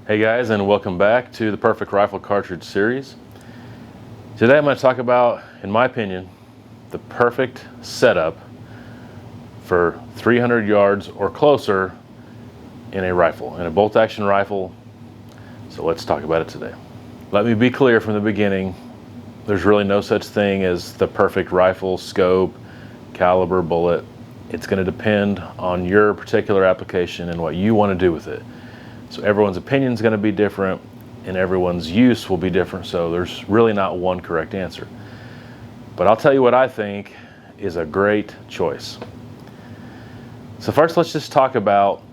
Hey guys, and welcome back to the Perfect Rifle Cartridge series. Today I'm going to talk about, in my opinion, the perfect setup for 300 yards or closer in a rifle, in a bolt-action rifle. So let's talk about it today. Let me be clear from the beginning, there's really no such thing as the perfect rifle, scope, caliber, bullet. It's going to depend on your particular application and what you want to do with it. So everyone's opinion is going to be different and everyone's use will be different, so there's really not one correct answer. But I'll tell you what I think is a great choice. So first, let's just talk about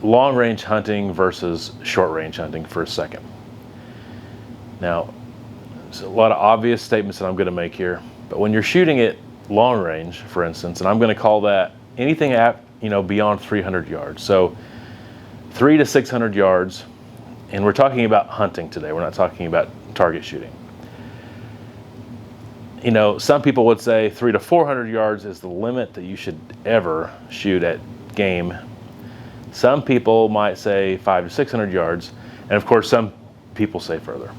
long-range hunting versus short-range hunting for a second. Now, there's a lot of obvious statements that I'm going to make here, but when you're shooting at long range, for instance, and I'm going to call that anything at, beyond 300 yards. So 300 to 600 yards, and we're talking about hunting today. We're not talking about target shooting. Some people would say 300 to 400 yards is the limit that you should ever shoot at game. Some people might say 500 to 600 yards, and of course some people say further.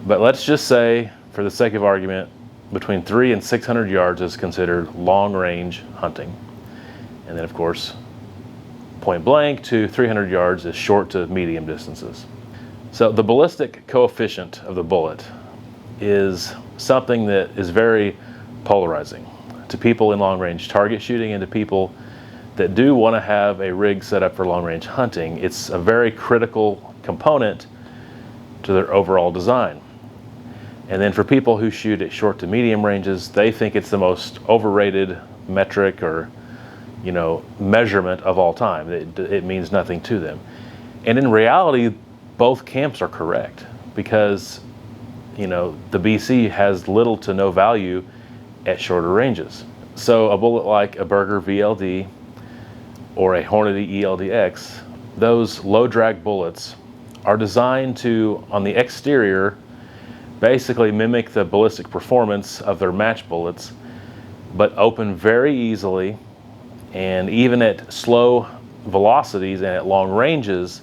But let's just say, for the sake of argument, between 300 and 600 yards is considered long-range hunting. And then of course, point blank to 300 yards is short to medium distances. So the ballistic coefficient of the bullet is something that is very polarizing to people in long-range target shooting and to people that do want to have a rig set up for long-range hunting. It's a very critical component to their overall design. And then for people who shoot at short to medium ranges, they think it's the most overrated metric or measurement of all time. It means nothing to them. And in reality, both camps are correct because, the BC has little to no value at shorter ranges. So a bullet like a Berger VLD or a Hornady ELDX, those low drag bullets are designed to, on the exterior, basically mimic the ballistic performance of their match bullets, but open very easily, and even at slow velocities and at long ranges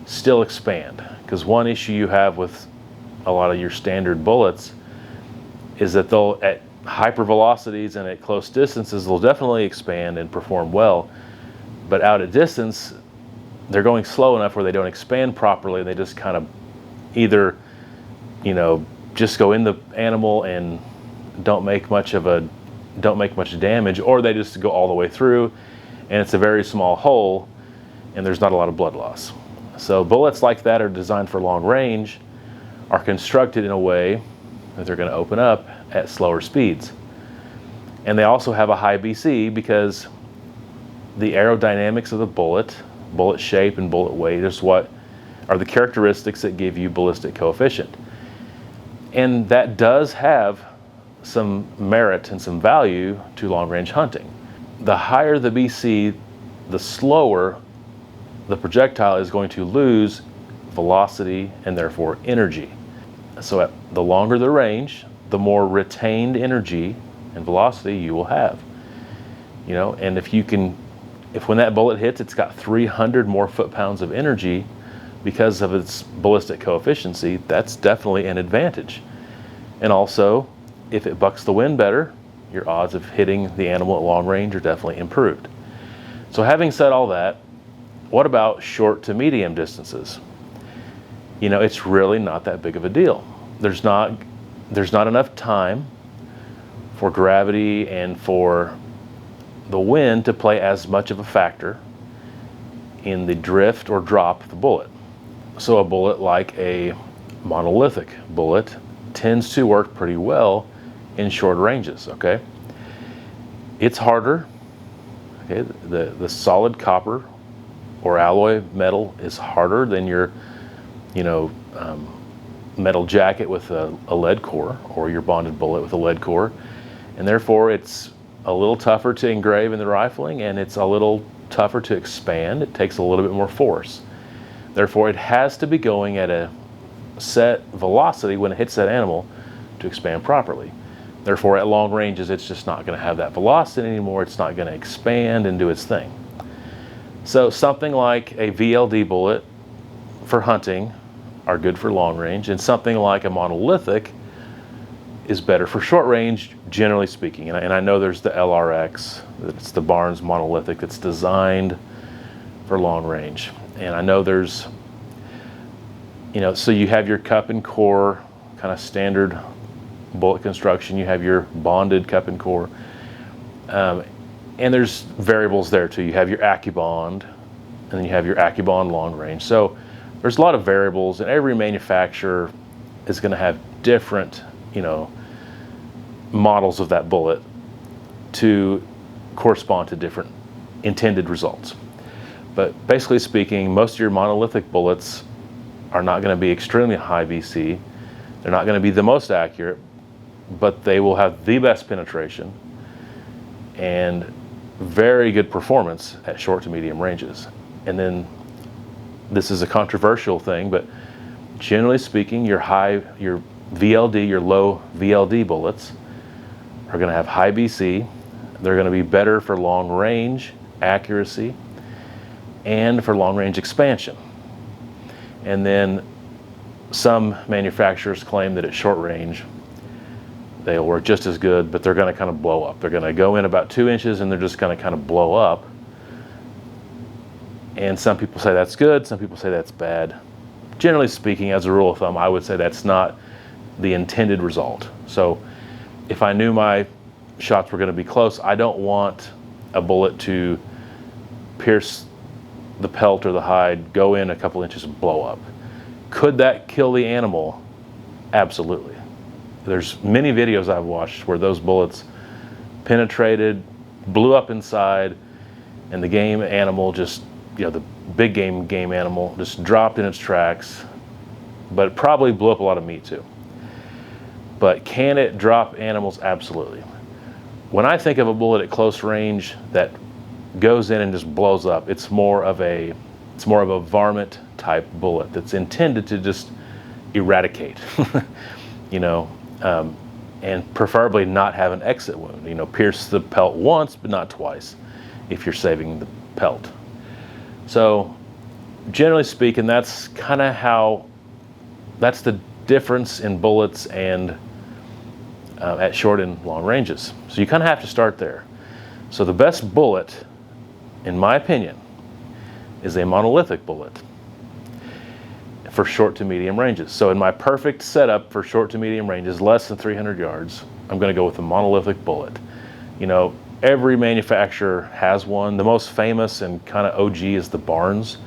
still expand. Because one issue you have with a lot of your standard bullets is that they'll, at hyper velocities and at close distances, they'll definitely expand and perform well, but out at distance they're going slow enough where they don't expand properly. They just kind of either just go in the animal and don't make much damage, or they just go all the way through and it's a very small hole and there's not a lot of blood loss. So bullets like that are designed for long range, are constructed in a way that they're going to open up at slower speeds. And they also have a high BC because the aerodynamics of the bullet shape and bullet weight is what are the characteristics that give you ballistic coefficient. And that does have some merit and some value to long-range hunting. The higher the BC, the slower the projectile is going to lose velocity and therefore energy. So at the longer the range, the more retained energy and velocity you will have. And if when that bullet hits, it's got 300 more foot-pounds of energy because of its ballistic coefficiency, that's definitely an advantage. And also, if it bucks the wind better, your odds of hitting the animal at long range are definitely improved. So having said all that, what about short to medium distances? It's really not that big of a deal. There's not enough time for gravity and for the wind to play as much of a factor in the drift or drop of the bullet. So a bullet like a monolithic bullet tends to work pretty well in short ranges, okay? It's harder, okay? The solid copper or alloy metal is harder than your, metal jacket with a lead core or your bonded bullet with a lead core. And therefore it's a little tougher to engrave in the rifling and it's a little tougher to expand. It takes a little bit more force. Therefore it has to be going at a set velocity when it hits that animal to expand properly. Therefore, at long ranges, it's just not going to have that velocity anymore. It's not going to expand and do its thing. So something like a VLD bullet for hunting are good for long range, and something like a monolithic is better for short range, generally speaking. And I know there's the LRX, it's the Barnes monolithic that's designed for long range. And I know there's, so you have your cup and core, kind of standard bullet construction. You have your bonded cup and core. And there's variables there too. You have your AccuBond, and then you have your AccuBond long range. So there's a lot of variables, and every manufacturer is going to have different, models of that bullet to correspond to different intended results. But basically speaking, most of your monolithic bullets are not going to be extremely high VC. They're not going to be the most accurate, but they will have the best penetration and very good performance at short to medium ranges. And then this is a controversial thing, but generally speaking, your VLD, your low VLD bullets are going to have high VC. They're going to be better for long range accuracy and for long range expansion. And then some manufacturers claim that at short range they'll work just as good, but they're going to kind of blow up. They're going to go in about 2 inches and they're just going to kind of blow up. And some people say that's good, some people say that's bad. Generally speaking, as a rule of thumb, I would say that's not the intended result. So if I knew my shots were going to be close, I don't want a bullet to pierce the pelt or the hide, go in a couple inches and blow up. Could that kill the animal? Absolutely. There's many videos I've watched where those bullets penetrated, blew up inside, and the game animal just, the big game animal just dropped in its tracks, but it probably blew up a lot of meat too. But can it drop animals? Absolutely. When I think of a bullet at close range that goes in and just blows up, it's more of a varmint type bullet that's intended to just eradicate, and preferably not have an exit wound. Pierce the pelt once, but not twice, if you're saving the pelt. So, generally speaking, that's the difference in bullets and at short and long ranges. So you kind of have to start there. So the best bullet, in my opinion, is a monolithic bullet for short to medium ranges. So in my perfect setup for short to medium ranges, less than 300 yards, I'm going to go with a monolithic bullet. Every manufacturer has one. The most famous and kind of OG is the Barnes.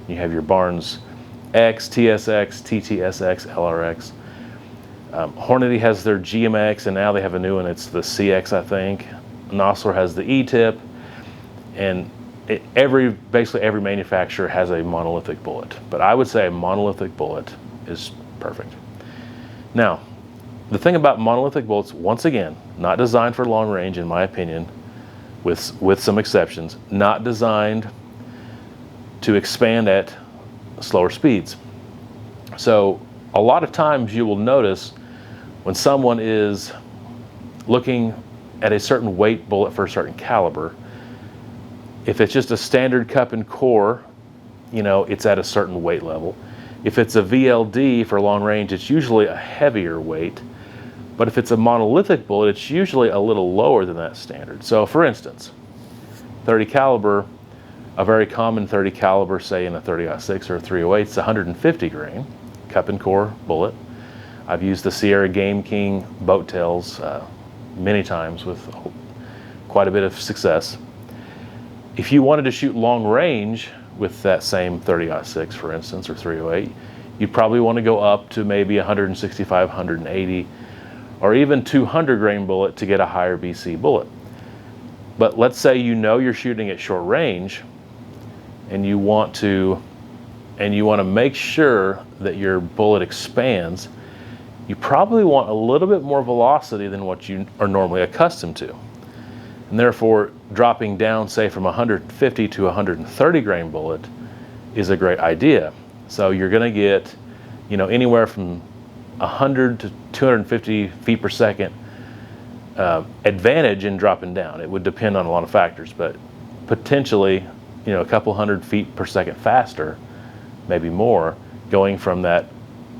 You have your Barnes X, TSX, TTSX, LRX. Hornady has their GMX, and now they have a new one. It's the CX, I think. Nosler has the E-tip, and basically every manufacturer has a monolithic bullet. But I would say a monolithic bullet is perfect. Now, the thing about monolithic bullets, once again, not designed for long range, in my opinion, with some exceptions, not designed to expand at slower speeds. So a lot of times you will notice when someone is looking at a certain weight bullet for a certain caliber, if it's just a standard cup and core, it's at a certain weight level. If it's a VLD for long range, it's usually a heavier weight. But if it's a monolithic bullet, it's usually a little lower than that standard. So for instance, 30 caliber, a very common 30 caliber, say in a 30-06 or a 308, it's 150 grain cup and core bullet. I've used the Sierra Game King boat tails many times with quite a bit of success. If you wanted to shoot long range with that same 30-06, for instance, or 308, you'd probably want to go up to maybe 165, 180, or even 200 grain bullet to get a higher VC bullet. But let's say you're shooting at short range, and you want to make sure that your bullet expands. You probably want a little bit more velocity than what you are normally accustomed to. And therefore, dropping down, say, from 150 to 130 grain bullet is a great idea. So you're going to get, anywhere from 100 to 250 feet per second advantage in dropping down. It would depend on a lot of factors, but potentially, a couple hundred feet per second faster, maybe more, going from that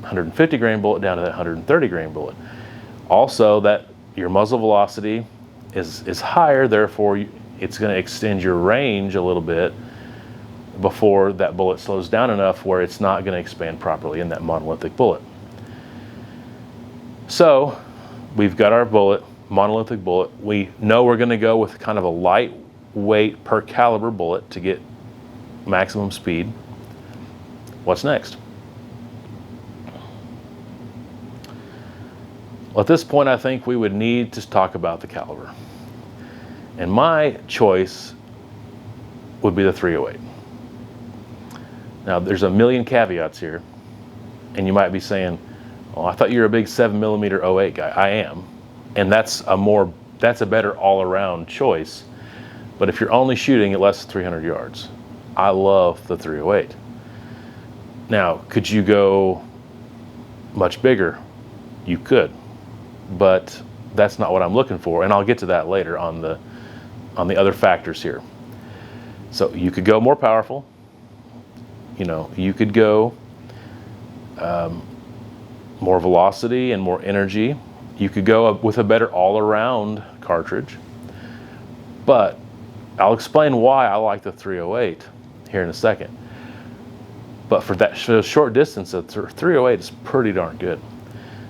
150 grain bullet down to that 130 grain bullet. Also, that your muzzle velocity is higher, therefore it's going to extend your range a little bit before that bullet slows down enough where it's not going to expand properly in that monolithic bullet. So we've got our bullet, monolithic bullet. We know we're going to go with kind of a lightweight per caliber bullet to get maximum speed. What's next? Well, at this point, I think we would need to talk about the caliber. And my choice would be the 308. Now, there's a million caveats here, and you might be saying, "Oh, I thought you were a big 7mm 08 guy." I am, and that's a better all-around choice. But if you're only shooting at less than 300 yards, I love the 308. Now, could you go much bigger? You could, but that's not what I'm looking for, and I'll get to that later on the other factors here. So you could go more powerful. You could go more velocity and more energy. You could go with a better all-around cartridge. But I'll explain why I like the 308 here in a second. But for that short distance, the 308 is pretty darn good.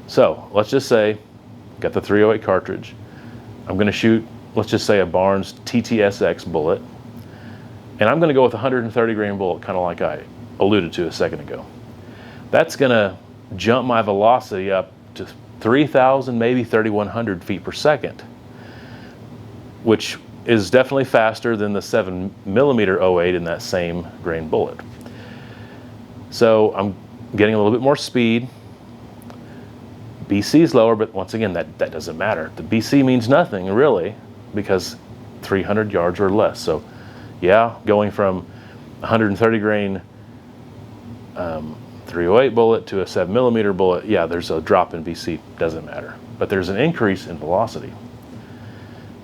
So let's just say, got the 308 cartridge. I'm going to shoot, let's just say, a Barnes TTSX bullet. And I'm going to go with a 130 grain bullet, kind of like I alluded to a second ago. That's going to jump my velocity up to 3,000, maybe 3,100 feet per second, which is definitely faster than the 7mm 08 in that same grain bullet. So I'm getting a little bit more speed. BC is lower, but once again, that doesn't matter. The BC means nothing, really, because 300 yards or less. So yeah, going from 130 grain 308 bullet to a 7mm bullet, yeah, there's a drop in BC, doesn't matter. But there's an increase in velocity.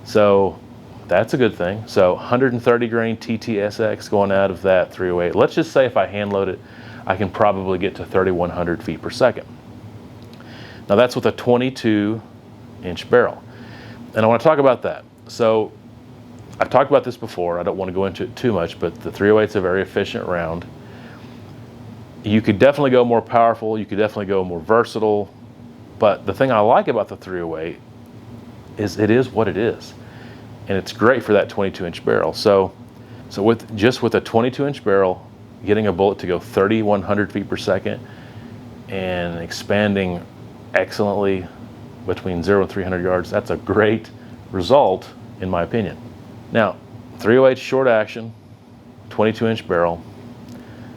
So that's a good thing. So 130 grain TTSX going out of that 308. Let's just say if I hand load it, I can probably get to 3,100 feet per second. Now that's with a 22-inch barrel. And I want to talk about that. So I've talked about this before. I don't want to go into it too much, but the 308 is a very efficient round. You could definitely go more powerful. You could definitely go more versatile. But the thing I like about the 308 is it is what it is. And it's great for that 22-inch barrel. So with a 22-inch barrel, getting a bullet to go 3,100 feet per second and expanding excellently between 0 and 300 yards, that's a great result, in my opinion. Now, 308 short action, 22-inch barrel,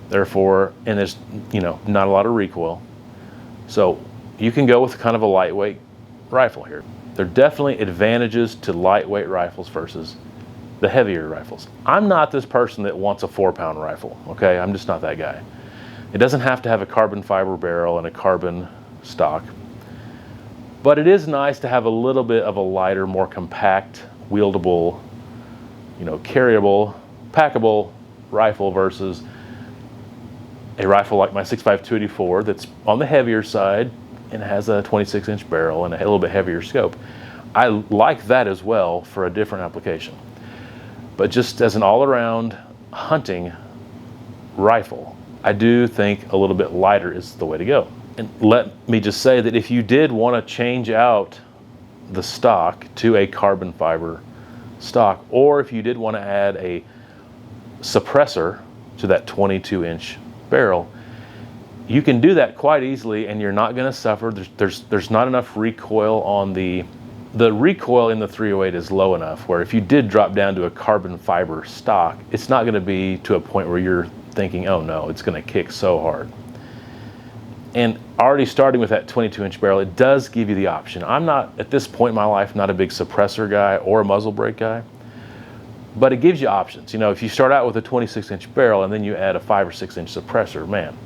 therefore, and there's not a lot of recoil. So you can go with kind of a lightweight rifle here. There are definitely advantages to lightweight rifles versus the heavier rifles. I'm not this person that wants a 4-pound rifle, okay? I'm just not that guy. It doesn't have to have a carbon fiber barrel and a carbon stock. But it is nice to have a little bit of a lighter, more compact, wieldable, carryable, packable rifle versus a rifle like my 6.5 284 that's on the heavier side and has a 26-inch barrel and a little bit heavier scope. I like that as well for a different application. But just as an all-around hunting rifle, I do think a little bit lighter is the way to go. And let me just say that if you did want to change out the stock to a carbon fiber stock, or if you did want to add a suppressor to that 22-inch barrel, you can do that quite easily, and you're not going to suffer. There's not enough recoil on the recoil in the 308 is low enough where if you did drop down to a carbon fiber stock, it's not going to be to a point where you're thinking, oh no, it's going to kick so hard. And already starting with that 22-inch barrel, it does give you the option. I'm not, at this point in my life, not a big suppressor guy or a muzzle brake guy, but it gives you options. If you start out with a 26-inch barrel and then you add a 5 or 6-inch suppressor, man,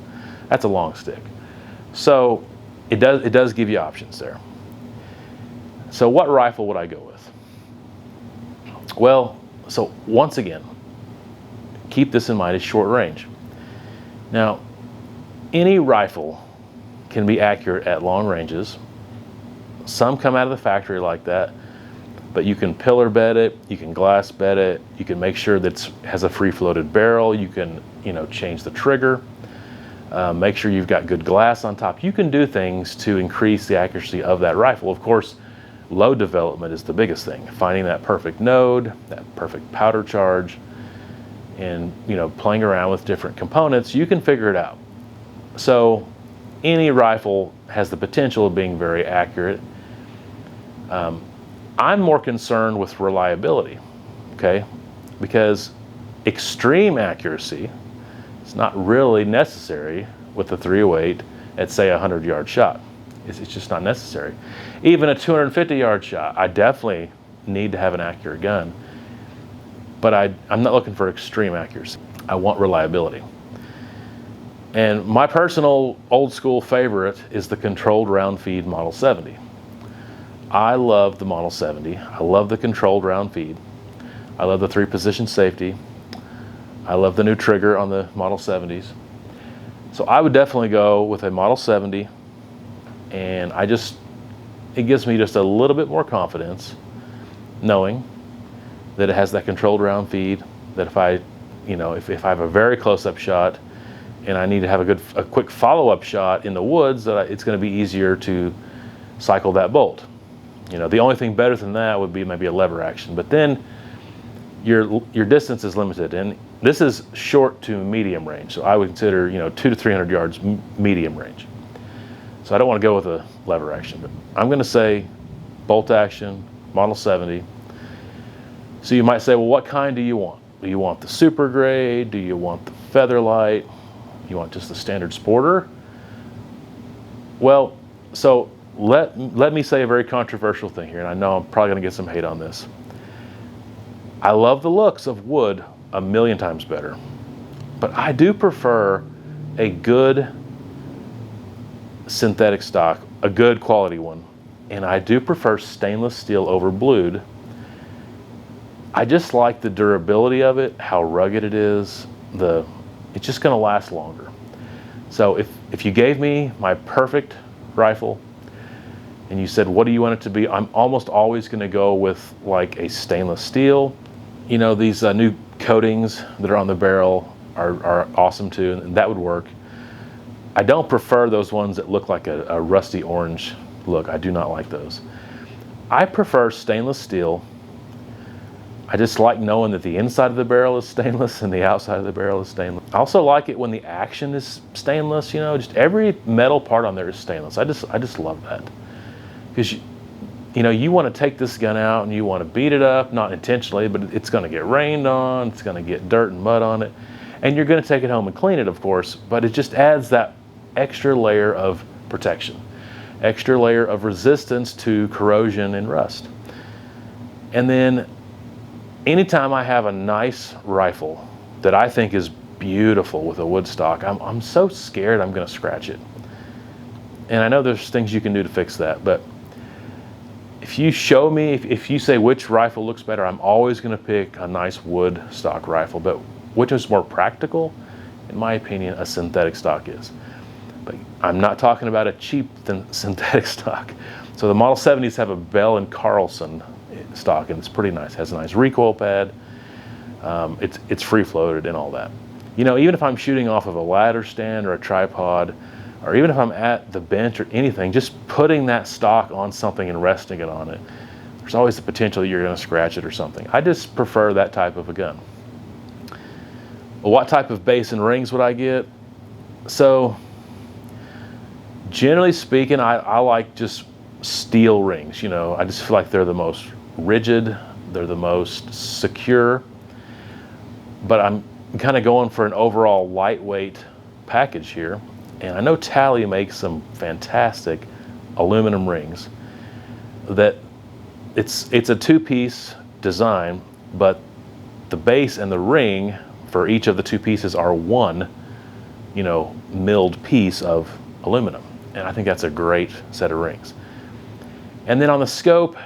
that's a long stick. So it does give you options there. So what rifle would I go with? Well, so once again, keep this in mind, it's short range. Now, Any rifle can be accurate at long ranges. Some come out of the factory like that, but you can pillar bed it, you can glass bed it, you can make sure that it has a free floated barrel, you can change the trigger, make sure you've got good glass on top. You can do things to increase the accuracy of that rifle. Of course, load development is the biggest thing. Finding that perfect node, that perfect powder charge, and playing around with different components, you can figure it out. So any rifle has the potential of being very accurate. I'm more concerned with reliability, okay? Because extreme accuracy is not really necessary with a .308 at, say, a 100-yard shot. It's just not necessary. Even a 250-yard shot, I definitely need to have an accurate gun. But I'm not looking for extreme accuracy. I want reliability. And my personal old school favorite is the controlled round feed Model 70. I love the Model 70. I love the controlled round feed. I love the 3-position safety. I love the new trigger on the Model 70s. So I would definitely go with a Model 70, and it gives me just a little bit more confidence knowing that it has that controlled round feed, that if I have a very close-up shot and I need to have a quick follow-up shot in the woods, that it's going to be easier to cycle that bolt. The only thing better than that would be maybe a lever action, but then your distance is limited, and this is short to medium range. So I would consider 200 to 300 yards medium range. So I don't want to go with a lever action, but I'm going to say bolt action, Model 70. So you might say, well, what kind do you want? Do you want the super grade? Do you want the featherlight? You want just the standard sporter? Well, so let me say a very controversial thing here, and I know I'm probably going to get some hate on this. I love the looks of wood a million times better, but I do prefer a good synthetic stock, a good quality one, and I do prefer stainless steel over blued. I just like the durability of it, how rugged it is. It's just going to last longer. So if you gave me my perfect rifle and you said, what do you want it to be? I'm almost always going to go with like a stainless steel. These new coatings that are on the barrel are awesome too, and that would work. I don't prefer those ones that look like a rusty orange look. I do not like those. I prefer stainless steel. I just like knowing that the inside of the barrel is stainless and the outside of the barrel is stainless. I also like it when the action is stainless, just every metal part on there is stainless. I just love that. Because you want to take this gun out and you want to beat it up, not intentionally, but it's going to get rained on, it's going to get dirt and mud on it, and you're going to take it home and clean it, of course, but it just adds that extra layer of protection, extra layer of resistance to corrosion and rust. And then anytime I have a nice rifle that I think is beautiful with a wood stock, I'm so scared I'm going to scratch it. And I know there's things you can do to fix that, but if you show me, if you say which rifle looks better, I'm always going to pick a nice wood stock rifle. But which is more practical? In my opinion, a synthetic stock is. But I'm not talking about a cheap synthetic stock. So the Model 70s have a Bell & Carlson stock, and it's pretty nice. It has a nice recoil pad. It's free floated and all that. Even if I'm shooting off of a ladder stand or a tripod, or even if I'm at the bench or anything, just putting that stock on something and resting it on it, there's always the potential you're going to scratch it or something. I just prefer that type of a gun. Well, what type of base and rings would I get? So, generally speaking, I like just steel rings. I just feel like they're the most rigid, they're the most secure, but I'm kind of going for an overall lightweight package here. And I know Tally makes some fantastic aluminum rings that it's a two-piece design, but the base and the ring for each of the two pieces are one, milled piece of aluminum. And I think that's a great set of rings. And then on the scope,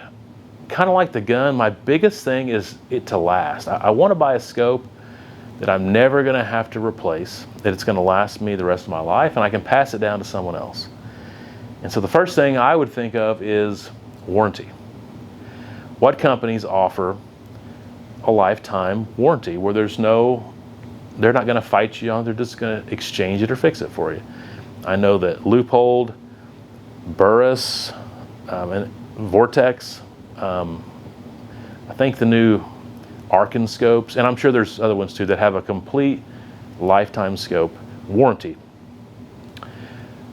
kind of like the gun, my biggest thing is it to last. I want to buy a scope that I'm never going to have to replace, that it's going to last me the rest of my life, and I can pass it down to someone else. And so the first thing I would think of is warranty. What companies offer a lifetime warranty where they're not going to fight you on, they're just going to exchange it or fix it for you? I know that Leupold, Burris, and Vortex, I think the new Arkin scopes, and I'm sure there's other ones too, that have a complete lifetime scope warranty.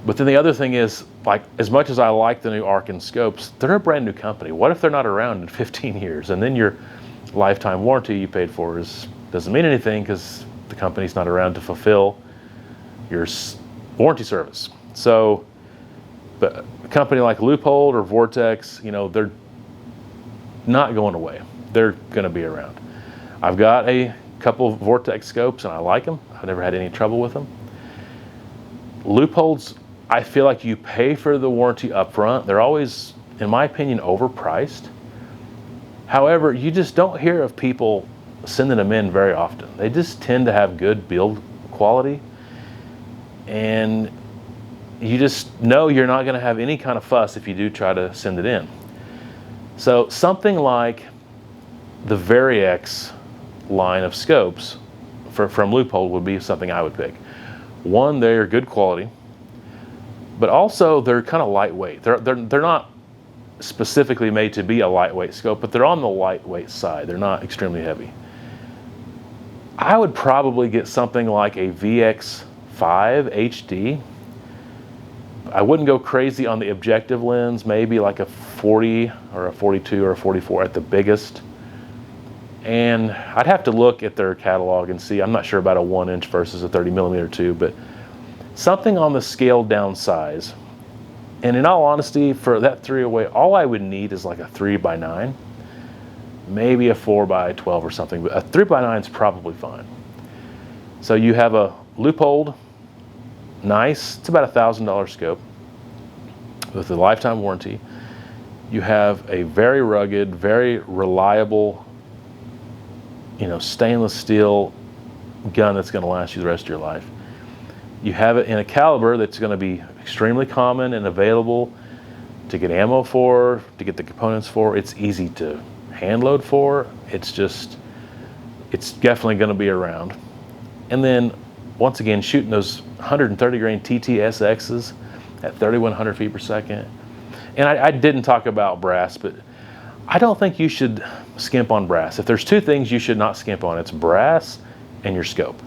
But then the other thing is, like, as much as I like the new Arkin scopes, they're a brand new company. What if they're not around in 15 years? And then your lifetime warranty you paid for doesn't mean anything because the company's not around to fulfill your warranty service. So, but a company like Leupold or Vortex, they're not going away. They're going to be around. I've got a couple of Vortex scopes and I like them. I've never had any trouble with them. Leupolds, I feel like you pay for the warranty up front. They're always, in my opinion, overpriced. However, you just don't hear of people sending them in very often. They just tend to have good build quality, and you just know you're not going to have any kind of fuss if you do try to send it in. So something like the VariX line of scopes from Leupold would be something I would pick. One, they're good quality, but also they're kind of lightweight. They're not specifically made to be a lightweight scope, but they're on the lightweight side. They're not extremely heavy. I would probably get something like a VX5 HD. I wouldn't go crazy on the objective lens, maybe like a 40 or a 42 or a 44 at the biggest. And I'd have to look at their catalog and see. I'm not sure about a 1-inch versus a 30mm tube, but something on the scaled down size. And in all honesty, for that 308, all I would need is like a 3x9, maybe a 4x12 or something, but a 3x9 is probably fine. So you have a Leupold, nice, it's about $1,000 scope with a lifetime warranty. You have a very rugged, very reliable, stainless steel gun that's going to last you the rest of your life. You have it in a caliber that's going to be extremely common and available to get ammo for, to get the components for. It's easy to hand load for. It's definitely going to be around. And then, once again, shooting those 130 grain TTSXs at 3,100 feet per second. And I didn't talk about brass, but I don't think you should skimp on brass. If there's two things you should not skimp on, it's brass and your scope.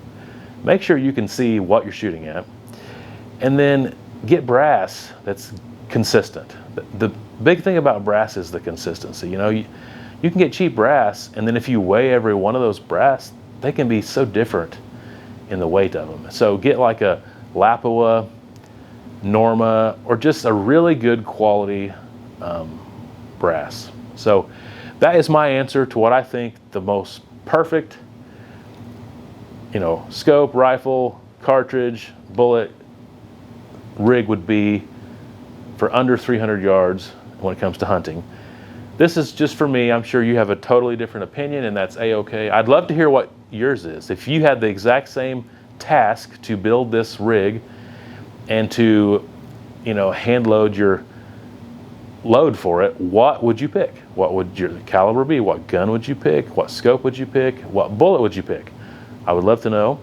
Make sure you can see what you're shooting at, and then get brass that's consistent. The big thing about brass is the consistency. You can get cheap brass, and then if you weigh every one of those brass, they can be so different in the weight of them. So get like a Lapua, Norma, or just a really good quality brass. So that is my answer to what I think the most perfect scope, rifle, cartridge, bullet rig would be for under 300 yards when it comes to hunting. This is just for me. I'm sure you have a totally different opinion, and that's A-okay. I'd love to hear what yours is. If you had the exact same task to build this rig and to, hand load your load for it, what would you pick? What would your caliber be? What gun would you pick? What scope would you pick? What bullet would you pick? I would love to know.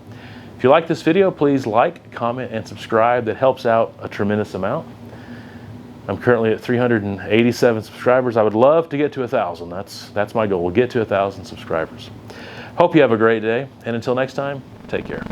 If you like this video, please like, comment, and subscribe. That helps out a tremendous amount. I'm currently at 387 subscribers. I would love to get to 1,000. That's my goal. We'll get to 1,000 subscribers. Hope you have a great day, and until next time, take care.